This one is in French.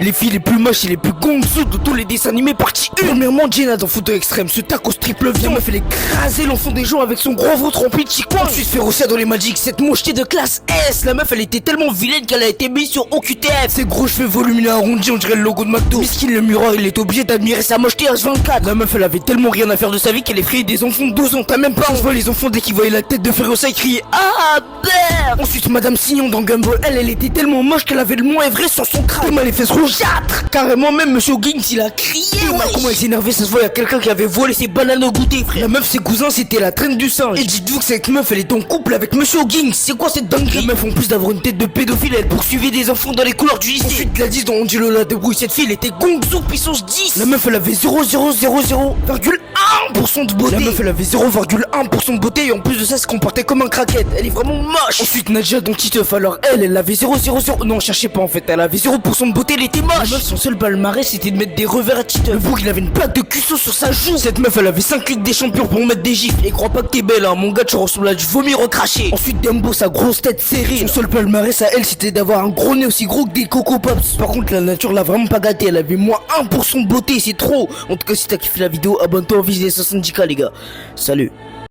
Les filles les plus moches et les plus gonzous de tous les dessins animés partie 1. Premièrement, Jenna dans Photo Extrême, ce tac au triple viande me fait écraser l'enfant des gens avec son gros ventre rempli de chicoins. Ensuite Férocia dans les Magic, cette mocheté de classe S. La meuf elle était tellement vilaine qu'elle a été mise sur OQTF. Ses gros cheveux volumineux arrondis, on dirait le logo de McDo. Miskin le Mirror, il est obligé d'admirer sa mocheté H24. La meuf elle avait tellement rien à faire de sa vie qu'elle effrayait des enfants de 12 ans. T'as même pas, on voit les enfants dès qu'ils voyaient la tête de Férocia ils criaient ah merde. Ensuite Madame Signon dans Gumball, elle était tellement moche qu'elle avait le mont Everest sur son crâne. Elle les fesses rougeâtres. Carrément même Monsieur Gims il a crié. Comment il s'est énervé, ça se voit, il y a quelqu'un qui avait volé ses bananes au goûter, frère. La meuf ses cousins c'était la traîne du singe. Et dites-vous que cette meuf elle est en couple avec Monsieur Gims. C'est quoi cette dinguerie? La meuf en plus d'avoir une tête de pédophile, elle poursuivait des enfants dans les couloirs du lycée. Ensuite Gladys dans Angelo la débrouille, cette fille elle était gonzo puissance 10. La meuf elle avait 0,000,1% de beauté. La meuf elle avait 0,1% de beauté et en plus de ça se comportait comme un craquette. Elle est vraiment moche. Ensuite Nadja dans Titeuf, alors elle avait 0,00. Non cherchez pas en fait, elle avait 0% de beauté, elle était moche. La meuf son seul palmarès c'était de mettre des revers à Titeuf. Vous il avait une plaque de cuisseau sur sa joue. Cette meuf elle avait 5 Ligue des Champions pour mettre des gifs. Et crois pas que t'es belle hein, mon gars tu ressembles à du vomi recraché. Ensuite Dembo sa grosse tête serrée. Son seul palmarès à elle c'était d'avoir un gros nez aussi gros que des Coco Pops. Par contre la nature l'a vraiment pas gâté, elle avait moins 1% de beauté, c'est trop. En tout cas si t'as kiffé la vidéo, abonne-toi, vise les 70K les gars. Salut.